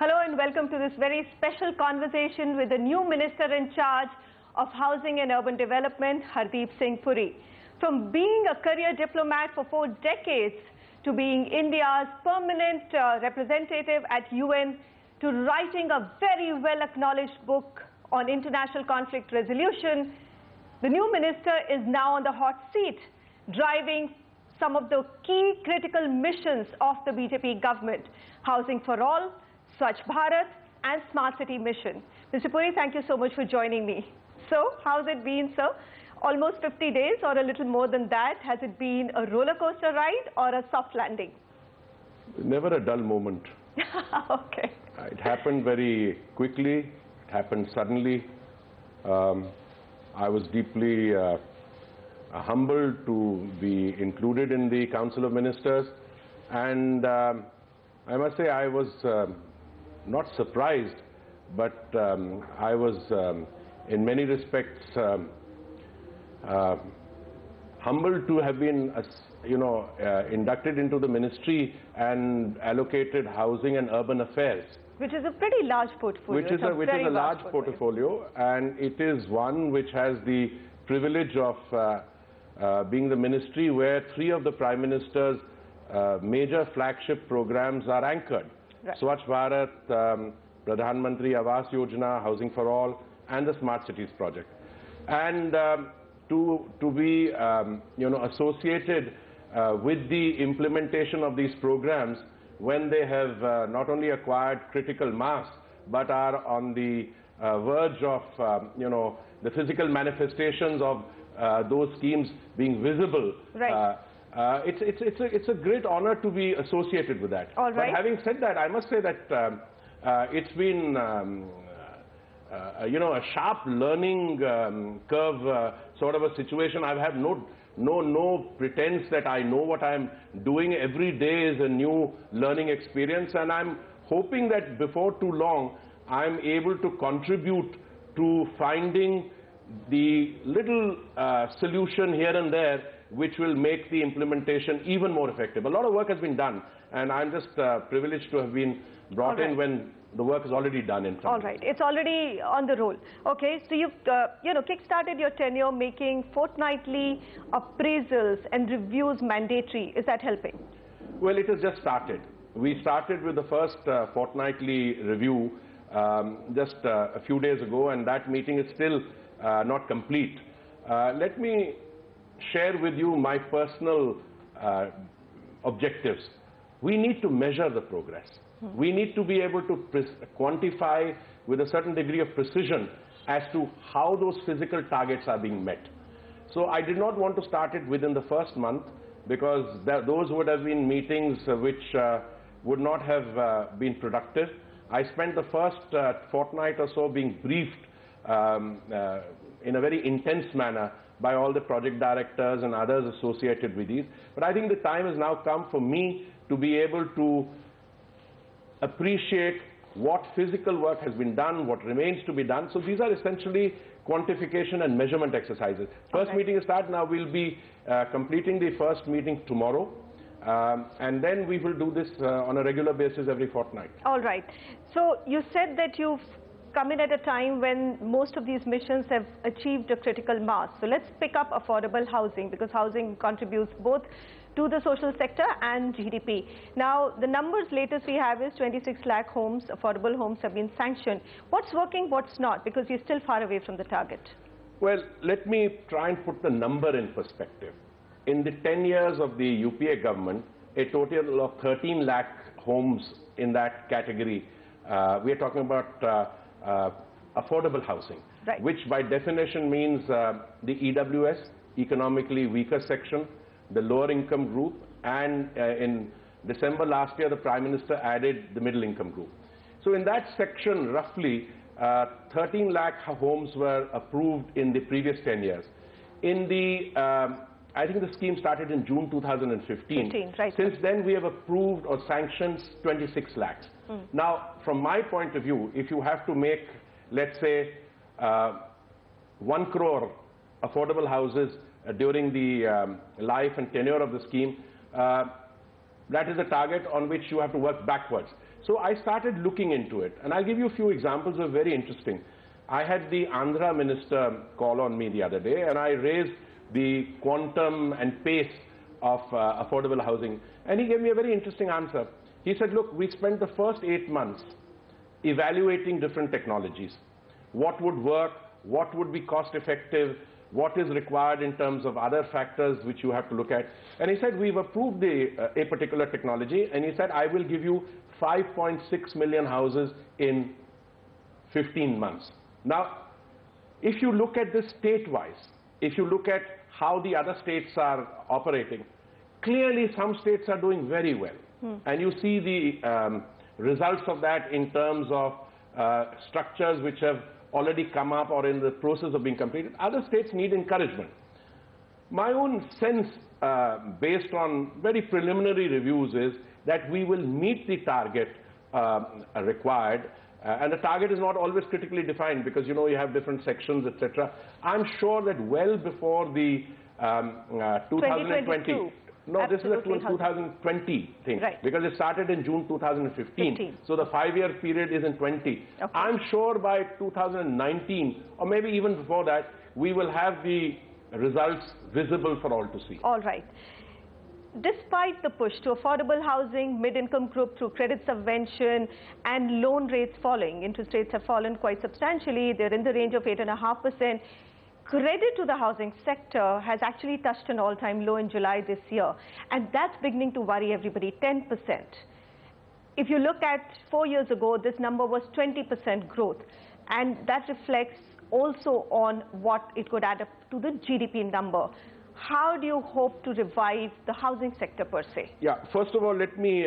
Hello and welcome to this very special conversation with the new Minister in charge of Housing and Urban Development, Hardeep Singh Puri. From being a career diplomat for 4 decades to being India's permanent representative at UN to writing a very well-acknowledged book on international conflict resolution, the new minister is now on the hot seat, driving some of the key critical missions of the BJP government: Housing for All, Swachh Bharat and Smart City Mission. Mr. Puri, thank you so much for joining me. So, how's it been, sir? Almost 50 days or a little more than that. Has it been a roller coaster ride or a soft landing? Never a dull moment. Okay. It happened very quickly. It happened suddenly. I was deeply humbled to be included in the Council of Ministers, and I must say I was not surprised, but I was in many respects humbled to have been inducted into the ministry and allocated housing and urban affairs. Which is a pretty large portfolio. Which is a large portfolio, and it is one which has the privilege of being the ministry where 3 of the Prime Minister's major flagship programs are anchored. Right. Swachh Bharat, Pradhan Mantri Awas Yojana, Housing for All, and the Smart Cities project. And to be associated with the implementation of these programs when they have not only acquired critical mass but are on the verge of the physical manifestations of those schemes being visible. Right. It's a great honor to be associated with that. All right. But having said that, I must say that it's been a sharp learning curve sort of a situation. I've had no pretense that I know what I'm doing. Every day is a new learning experience, and I'm hoping that before too long I'm able to contribute to finding the little solution here and there which will make the implementation even more effective. A lot of work has been done, and I'm just privileged to have been brought in when the work is already done in front. All right, it's already on the roll. Okay, so you've kick-started your tenure making fortnightly appraisals and reviews mandatory. Is that helping? Well, it has just started. We started with the first fortnightly review just a few days ago, and that meeting is still not complete. Let me share with you my personal objectives. We need to measure the progress. We need to be able to quantify with a certain degree of precision as to how those physical targets are being met. So I did not want to start it within the first month, because those would have been meetings which would not have been productive. I spent the first fortnight or so being briefed in a very intense manner by all the project directors and others associated with these. But I think the time has now come for me to be able to appreciate what physical work has been done, what remains to be done. So these are essentially quantification and measurement exercises. First meeting is started. Now we'll be completing the first meeting tomorrow. And then we will do this on a regular basis every fortnight. All right. So you said that you've come in at a time when most of these missions have achieved a critical mass. So let's pick up affordable housing, because housing contributes both to the social sector and GDP. Now, the numbers latest we have is 26 lakh homes, affordable homes have been sanctioned. What's working, what's not? Because you're still far away from the target. Well, let me try and put the number in perspective. In the 10 years of the UPA government, a total of 13 lakh homes in that category. We are talking about affordable housing, right, which by definition means the EWS, economically weaker section, the lower income group, and in December last year the Prime Minister added the middle income group. So in that section, roughly 13 lakh homes were approved in the previous 10 years. In the I think the scheme started in June 2015. Right. Since then we have approved or sanctioned 26 lakhs. Now, from my point of view, if you have to make, let's say, 1 crore affordable houses during the life and tenure of the scheme, that is a target on which you have to work backwards. So I started looking into it, and I'll give you a few examples of very interesting. I had the Andhra minister call on me the other day, and I raised the quantum and pace of affordable housing, and he gave me a very interesting answer. He said, look, we spent the first 8 months evaluating different technologies. What would work, what would be cost effective, what is required in terms of other factors which you have to look at. And he said, we've approved a particular technology, and he said, I will give you 5.6 million houses in 15 months. Now, if you look at this state-wise, if you look at how the other states are operating, clearly some states are doing very well. And you see the results of that in terms of structures which have already come up or in the process of being completed. Other states need encouragement. My own sense, based on very preliminary reviews, is that we will meet the target required, and the target is not always critically defined because, you know, you have different sections, etc. I'm sure that well before the 2020. No, absolutely. This is a 2020 thing, right, because it started in June 2015. So the 5-year period is in 20. Okay. I'm sure by 2019, or maybe even before that, we will have the results visible for all to see. All right. Despite the push to affordable housing, mid-income group through credit subvention and loan rates falling, interest rates have fallen quite substantially. They're in the range of 8.5%. Credit to the housing sector has actually touched an all-time low in July this year, and that's beginning to worry everybody, 10%. If you look at 4 years ago, this number was 20% growth, and that reflects also on what it could add up to the GDP number. How do you hope to revive the housing sector per se? Yeah, first of all, let me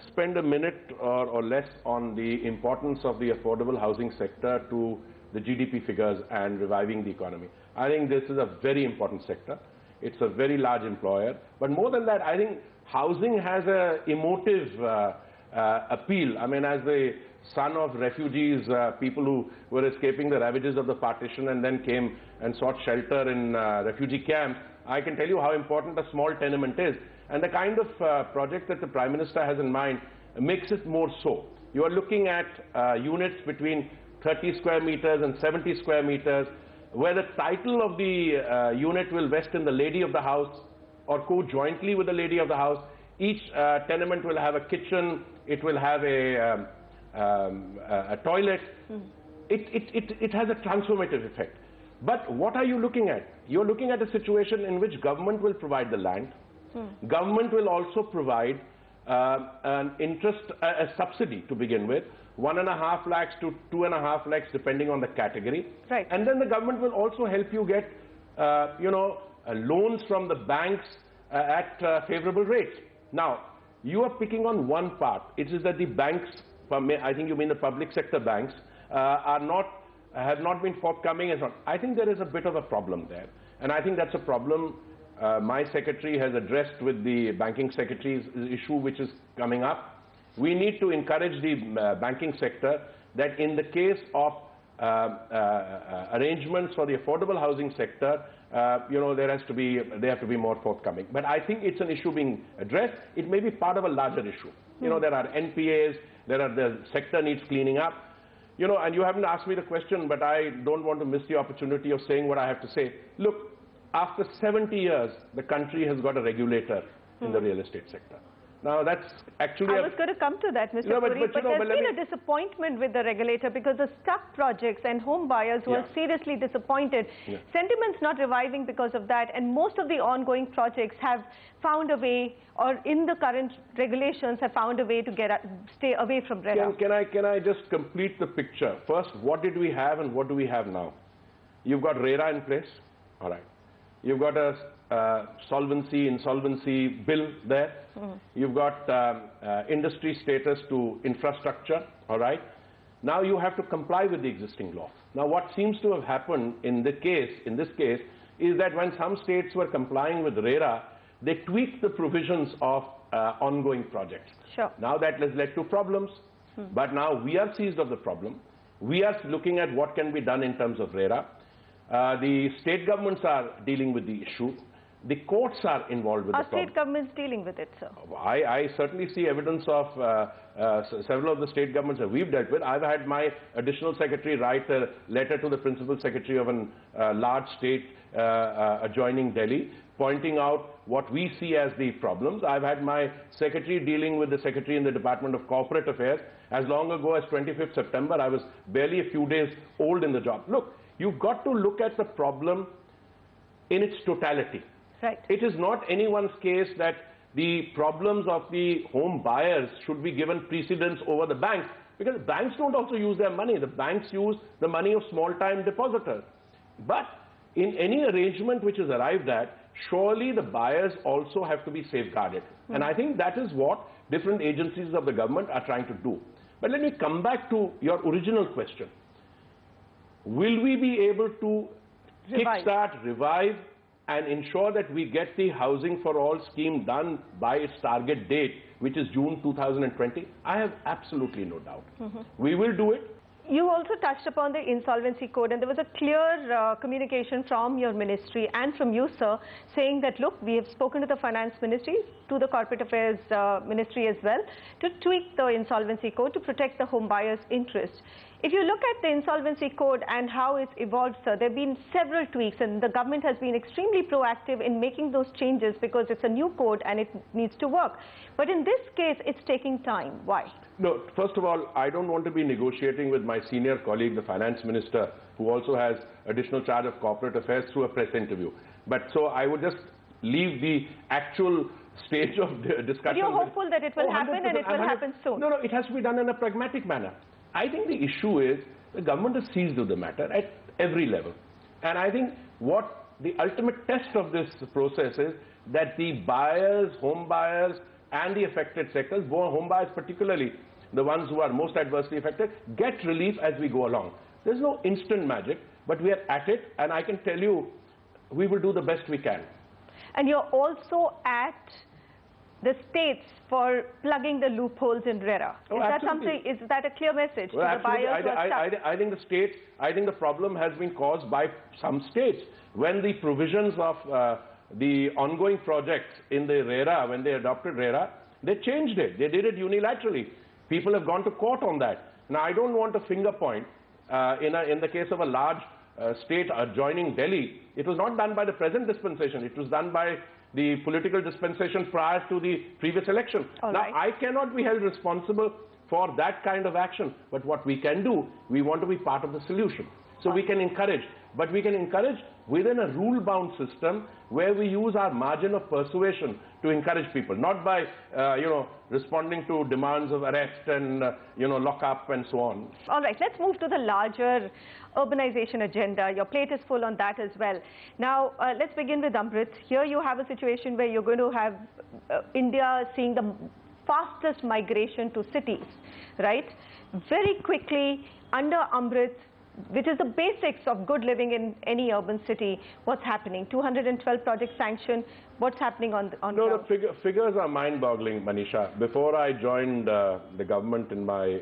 spend a minute or less on the importance of the affordable housing sector to the GDP figures and reviving the economy. I think this is a very important sector. It's a very large employer. But more than that, I think housing has an emotive appeal. I mean, as the son of refugees, people who were escaping the ravages of the partition and then came and sought shelter in refugee camps, I can tell you how important a small tenement is. And the kind of project that the Prime Minister has in mind makes it more so. You are looking at units between 30 square meters and 70 square meters, where the title of the unit will vest in the lady of the house or co-jointly with the lady of the house. Each tenement will have a kitchen, it will have a toilet. It has a transformative effect. But what are you looking at? You're looking at a situation in which government will provide the land. Government will also provide a subsidy to begin with, 1.5 lakhs to 2.5 lakhs depending on the category. Right. And then the government will also help you get, loans from the banks at favorable rates. Now, you are picking on one part. It is that the banks, I think you mean the public sector banks, have not been forthcoming and so on. I think there is a bit of a problem there. And I think that's a problem my secretary has addressed with the banking secretary's issue which is coming up. We need to encourage the banking sector that in the case of arrangements for the affordable housing sector, they have to be more forthcoming. But I think it's an issue being addressed. It may be part of a larger issue. There are NPAs, the sector needs cleaning up. And you haven't asked me the question, but I don't want to miss the opportunity of saying what I have to say. Look, after 70 years, the country has got a regulator in the real estate sector. Now, that's actually... I was going to come to that, Mr. Puri, but there's been a disappointment with the regulator because the stuck projects and home buyers who are seriously disappointed. Sentiment's not reviving because of that, and most of the ongoing projects have found a way, or in the current regulations, have found a way to stay away from RERA. Can I just complete the picture? First, what did we have and what do we have now? You've got RERA in place. All right. You've got a insolvency bill there. You've got industry status to infrastructure, all right? Now you have to comply with the existing law. Now what seems to have happened in this case, is that when some states were complying with RERA, they tweaked the provisions of ongoing projects. Sure. Now that has led to problems, but now we are seized of the problem. We are looking at what can be done in terms of RERA. The state governments are dealing with the issue. the courts are involved with the problem. Are state governments dealing with it, sir? I certainly see evidence of several of the state governments that we've dealt with. I've had my additional secretary write a letter to the principal secretary of a large state adjoining Delhi, pointing out what we see as the problems. I've had my secretary dealing with the secretary in the Department of Corporate Affairs. As long ago as 25th September, I was barely a few days old in the job. Look, you've got to look at the problem in its totality. Right. It is not anyone's case that the problems of the home buyers should be given precedence over the banks, because banks don't also use their money. The banks use the money of small-time depositors. But in any arrangement which is arrived at, surely the buyers also have to be safeguarded. And I think that is what different agencies of the government are trying to do. But let me come back to your original question. Will we be able to kickstart, revive, and ensure that we get the Housing for All scheme done by its target date, which is June 2020? I have absolutely no doubt. We will do it. You also touched upon the insolvency code, and there was a clear communication from your ministry and from you, sir, saying that, look, we have spoken to the finance ministry, to the corporate affairs ministry as well, to tweak the insolvency code to protect the home buyers' interest. If you look at the insolvency code and how it's evolved, sir, there have been several tweaks, and the government has been extremely proactive in making those changes because it's a new code and it needs to work. But in this case, it's taking time. Why? No, first of all, I don't want to be negotiating with my senior colleague, the finance minister, who also has additional charge of corporate affairs, through a press interview. But so I would just leave the actual stage of the discussion. But you're hopeful that it will happen, and it will happen soon. No, it has to be done in a pragmatic manner. I think the issue is the government is seized with the matter at every level. And I think what the ultimate test of this process is that the buyers, home buyers, and the affected sectors, home buyers particularly, the ones who are most adversely affected, get relief as we go along. There's no instant magic, but we are at it, and I can tell you we will do the best we can. And you're also at the states for plugging the loopholes in RERA. Is that a clear message to the buyers who are stuck? I think the states, I think the problem has been caused by some states. When the provisions of the ongoing projects in the RERA, when they adopted RERA, they changed it. They did it unilaterally. People have gone to court on that. Now, I don't want a finger point. In the case of a large state adjoining Delhi, it was not done by the present dispensation. It was done by the political dispensation prior to the previous election. Now, I cannot be held responsible for that kind of action. But what we can do, we want to be part of the solution. So we can encourage. But we can encourage within a rule-bound system where we use our margin of persuasion to encourage people, not by, responding to demands of arrest and, lock-up and so on. All right, let's move to the larger urbanization agenda. Your plate is full on that as well. Now, let's begin with Amrit. Here you have a situation where you're going to have India seeing the fastest migration to cities, right? Very quickly, under Amrit, which is the basics of good living in any urban city, what's happening? 212 projects sanctioned. What's happening on ground? The figures are mind-boggling, Manisha. Before I joined the government in my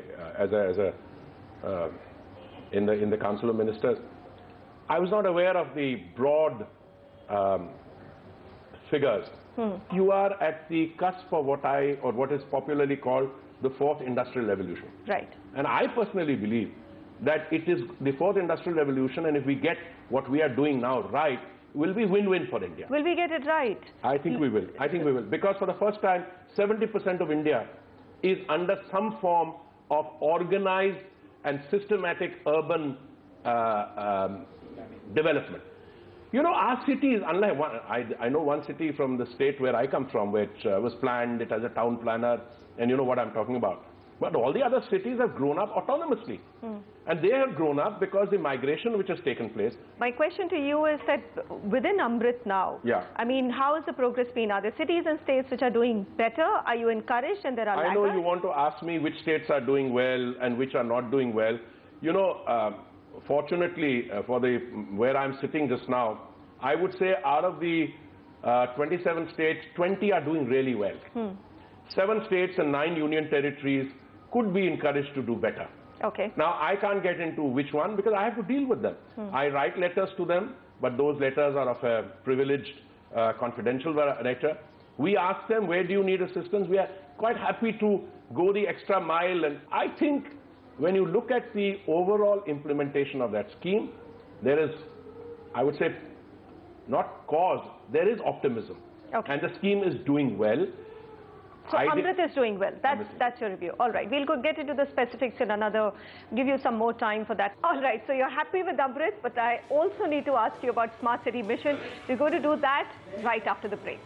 in the Council of Ministers, I was not aware of the broad figures. You are at the cusp of what is popularly called the fourth industrial revolution. Right. And I personally believe that it is the fourth industrial revolution, and if we get what we are doing now right, will be win-win for India. Will we get it right? I think we will. I think we will. Because for the first time, 70% of India is under some form of organized and systematic urban development. You know, our city is unlike one. I know one city from the state where I come from, which was planned. It has a town planner, and you know what I'm talking about. But all the other cities have grown up autonomously. And they have grown up because the migration which has taken place. My question to you is that within Amrit now, I mean, how has the progress been? Are there cities and states which are doing better? Are you encouraged and there are laggards? I know you want to ask me which states are doing well and which are not doing well. You know, fortunately, where I'm sitting just now, I would say out of the 27 states, 20 are doing really well. 7 states and 9 union territories could be encouraged to do better. Okay. Now, I can't get into which one because I have to deal with them. I write letters to them, but those letters are of a privileged confidential nature. We ask them, where do you need assistance? We are quite happy to go the extra mile. And I think when you look at the overall implementation of that scheme, there is, I would say, not cause, there is optimism. Okay. And the scheme is doing well. So Amrit is doing well. That's your review. All right. We'll get into the specifics in another, give you some more time for that. All right. So you're happy with Amrit, but I also need to ask you about Smart City Mission. We're going to do that right after the break.